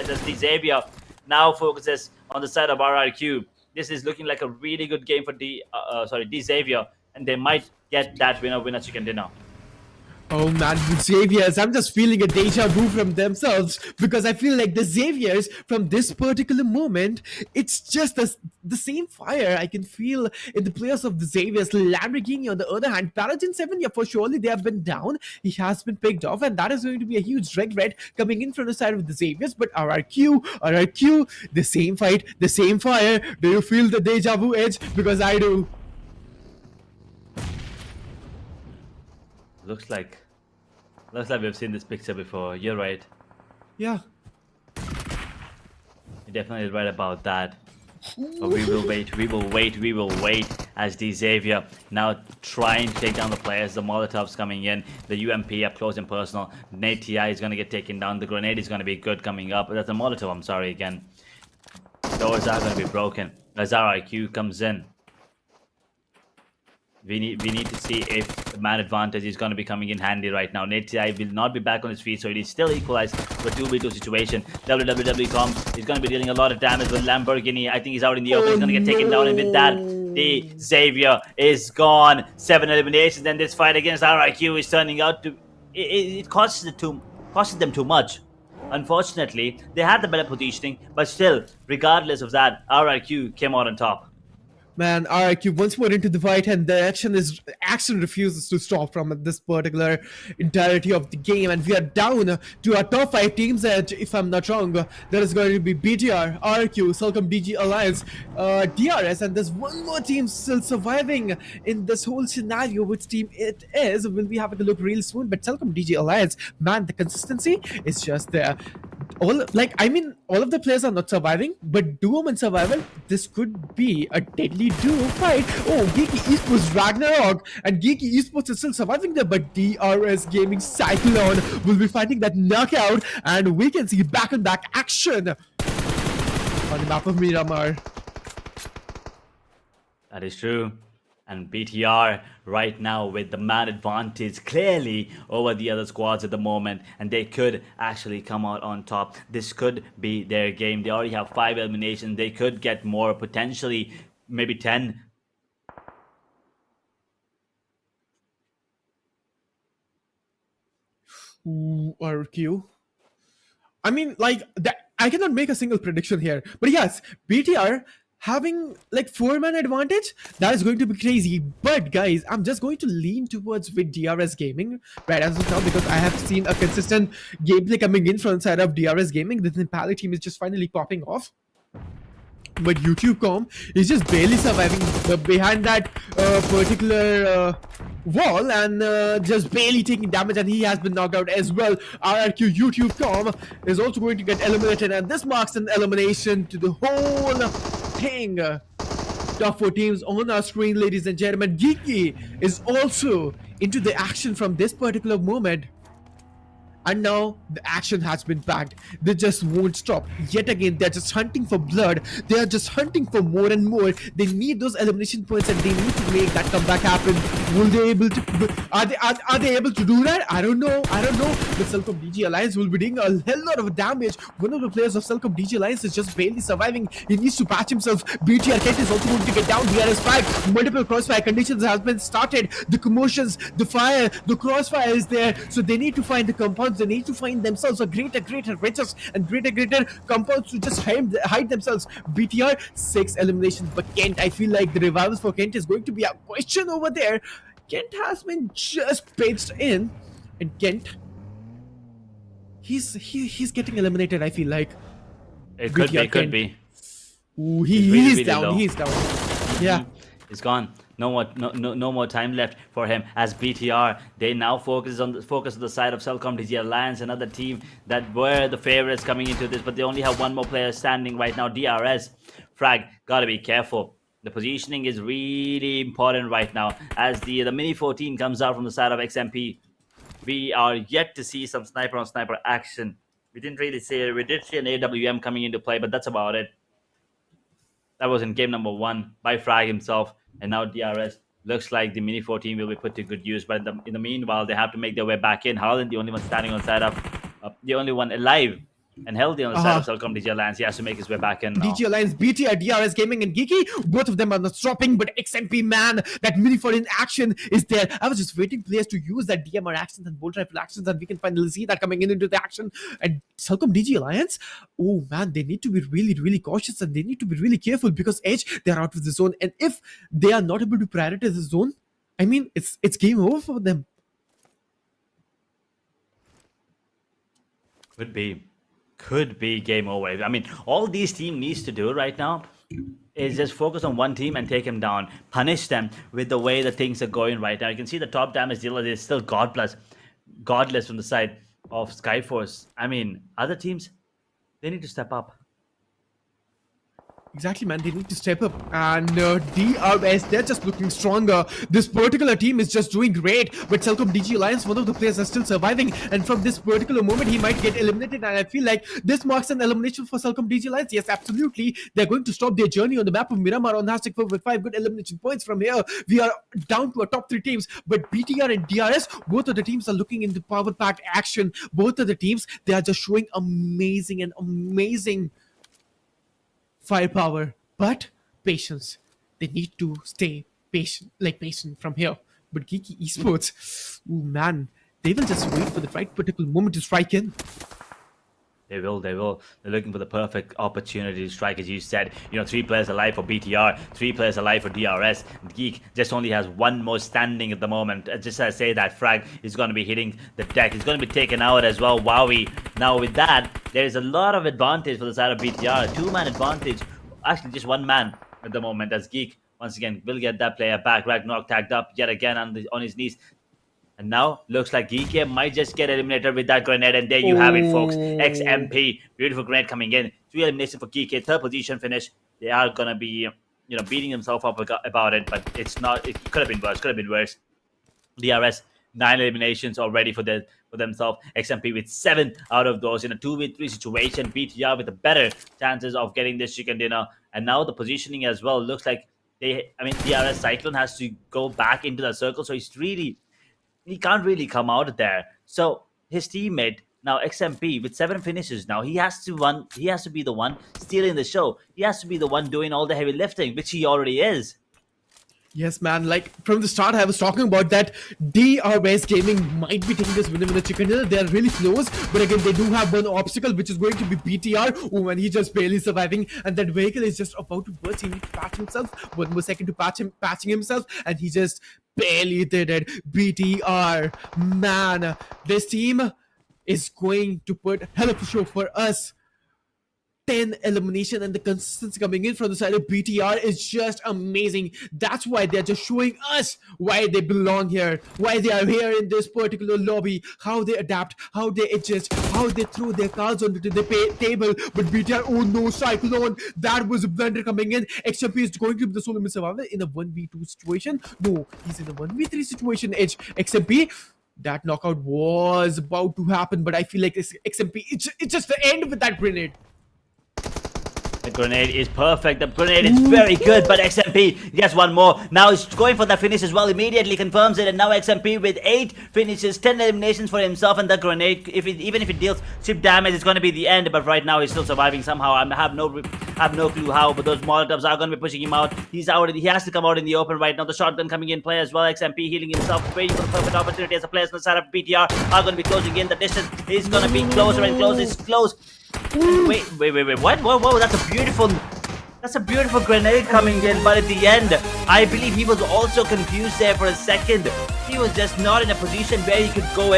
seconds as the Xavier now focuses on the side of RRQ. This is looking like a really good game for D Xavier, and they might get that winner chicken dinner. Oh man, the Xaviers, I'm just feeling a deja vu from themselves because I feel like the Xaviers from this particular moment, it's just the same fire I can feel in the players of the Xaviers. Lamborghini, on the other hand, Paladin 7, yeah, for surely they have been down. He has been picked off, and that is going to be a huge regret coming in from the side of the Xaviers. But RRQ, the same fight, the same fire. Do you feel the deja vu edge? Because I do. Looks like we've seen this picture before. You're right. Yeah. You're definitely right about that. But we will wait as the Xavier now trying to take down the players. The Molotovs coming in, the UMP up close and personal. Nate TI is going to get taken down. The grenade is going to be good coming up. That's a Molotov, I'm sorry again. Doors are going to be broken as RRQ comes in. We need to see if man advantage is going to be coming in handy right now. Nate TI will not be back on his feet, so it is still equalized to a 2v2 situation. WWW.com is going to be dealing a lot of damage with Lamborghini. I think he's out in the open. He's going to get taken down, and with that, the Xavier is gone. 7 eliminations, and this fight against RRQ is turning out to... It costs them too much. Unfortunately, they had the better positioning, but still, regardless of that, RRQ came out on top. Man, RRQ once more into the fight, and the action refuses to stop from this particular entirety of the game, and we are down to our top 5 teams. And if I'm not wrong, there is going to be BTR, RRQ, Celcom DG Alliance, DRS, and there's one more team still surviving in this whole scenario. Which team it is? We'll be having a look real soon. But Celcom DG Alliance, man, the consistency is just there. All of the players are not surviving, but duo and survival, this could be a deadly duo fight. Oh, Geeky Esports Ragnarok, and Geeky Esports is still surviving there, but DRS Gaming Cyclone will be fighting that knockout, and we can see back-on-back action on the map of Miramar. That is true. And BTR right now with the man advantage clearly over the other squads at the moment, and they could actually come out on top. This could be their game. They already have 5 eliminations. They could get more, potentially maybe 10. RQ. I mean, like, I cannot make a single prediction here, but yes, BTR having like 4-man advantage, that is going to be crazy. But guys, I'm just going to lean towards with DRS Gaming right as of now, because I have seen a consistent gameplay coming in from the side of DRS Gaming. The Nepali team is just finally popping off, but YouTube.com is just barely surviving behind that particular wall, and just barely taking damage, and he has been knocked out as well. RRQ YouTube.com is also going to get eliminated, and this marks an elimination to the whole thing. Top 4 teams on our screen, ladies and gentlemen. Geeky is also into the action from this particular moment. And now the action has been packed. They just won't stop. Yet again, they're just hunting for blood. They are just hunting for more and more. They need those elimination points, and they need to make that comeback happen. Will they able to? Are they able to do that? I don't know. The Celcom DG Alliance will be doing a hell lot of damage. One of the players of Celcom DG Alliance is just barely surviving. He needs to patch himself. BTR Kent is also going to get down. DRS 5. Multiple crossfire conditions has been started. The commotions, the fire, the crossfire is there. So they need to find the compounds. They need to find themselves a greater riches and greater compounds to just hide themselves. BTR 6 eliminations, but Kent, I feel like the revivals for Kent is going to be a question over there. Kent has been just pitched in, and Kent, he's getting eliminated. I feel like it could be. Ooh, he's down. Yeah, it's gone. No more time left for him as BTR. They now focus on the side of Celcom DG Alliance, another team that were the favorites coming into this, but they only have one more player standing right now. DRS Frag, gotta be careful. The positioning is really important right now as the Mini 14 comes out from the side of XMP. We are yet to see some sniper on sniper action. We didn't really see it. We did see an AWM coming into play, but that's about it. That was in game number 1 by Frag himself. And now DRS looks like the Mini 14 will be put to good use. But in the meanwhile, they have to make their way back in. Harlan, the only one standing on side up, the only one alive and healthy on the side of Celcom DG Alliance. He has to make his way back in now. DG Alliance, BTR, DRS Gaming, and Geeky, both of them are not stopping, but XMP, man, that mini-for in action is there. I was just waiting players to use that DMR actions and bolt rifle actions, and we can finally see that coming into the action. And Celcom DG Alliance, oh man, they need to be really, really cautious, and they need to be really careful, because Edge, they're out of the zone, and if they are not able to prioritize the zone, I mean, it's game over for them. Could be game over. I mean, all these team needs to do right now is just focus on one team and take him down, punish them with the way the things are going right now. You can see the top damage dealer is still godless from the side of Skyforce. I mean, other teams, they need to step up. Exactly, man. They need to step up. And DRS, they're just looking stronger. This particular team is just doing great. But Celcom DG Alliance, one of the players are still surviving. And from this particular moment, he might get eliminated. And I feel like this marks an elimination for Celcom DG Alliance. Yes, absolutely. They're going to stop their journey on the map of Miramar on #4 with 5 good elimination points. From here, we are down to our top 3 teams. But BTR and DRS, both of the teams are looking into power-packed action. Both of the teams, they are just showing amazing firepower, but patience. They need to stay patient from here. But Geeky Esports, oh man, they will just wait for the right particular moment to strike in. They will. They're looking for the perfect opportunity to strike, as you said. 3 players alive for BTR, 3 players alive for DRS. Geek just only has 1 more standing at the moment. Just as I say that, Frag is going to be hitting the deck. He's going to be taken out as well. Wowie. Now with that, there is a lot of advantage for the side of BTR. A 2-man advantage. Actually, just 1 man at the moment. As Geek once again will get that player back. Ragnarok tagged up yet again on his knees. And now, looks like Geeky might just get eliminated with that grenade. And there you have it, folks. XMP. Beautiful grenade coming in. 3 eliminations for Geeky. 3rd position finish. They are going to be, beating themselves up about it. But it's not. It could have been worse. DRS, 9 eliminations already for themselves. XMP with 7 out of those in a 2v3 situation. BTR with the better chances of getting this chicken dinner. And now the positioning as well looks like DRS Cyclone has to go back into the circle. So he can't really come out of there. So his teammate now XMP with 7 finishes now, he has to be the one stealing the show. He has to be the one doing all the heavy lifting, which he already is. Yes, man. Like from the start, I was talking about that DRS Gaming might be taking this winner chicken dinner. They are really close, but again, they do have one obstacle, which is going to be BTR. Oh, and he's just barely surviving, and that vehicle is just about to burst. He needs to patch himself. 1 more second to patching himself, and he just barely did it. BTR, man, this team is going to put hell of a show for us. 10 elimination, and the consistency coming in from the side of BTR is just amazing. That's why they're just showing us why they belong here, why they are here in this particular lobby, how they adapt, how they adjust, how they throw their cards onto the table. But BTR, oh no, Cyclone, that was a blender coming in. XMP is going to be the solo survivor in a 1v2 situation. No, he's in a 1v3 situation. Edge XMP, that knockout was about to happen, but I feel like XMP, it's just the end with that grenade. The grenade is perfect. The grenade is very good, but XMP gets 1 more. Now he's going for the finish as well. Immediately confirms it, and now XMP with 8 finishes, 10 eliminations for himself, and the grenade, even if it deals chip damage, it's going to be the end. But right now he's still surviving somehow. I have no clue how, but those Molotovs are going to be pushing him out. He's out. He has to come out in the open right now. The shotgun coming in play as well. XMP healing himself, waiting for the perfect opportunity as the players on the side of BTR are going to be closing in. The distance is going to be closer and closer. It's close. Wait, what? Whoa, that's a beautiful grenade coming in, but at the end, I believe he was also confused there for a second. He was just not in a position where he could go in.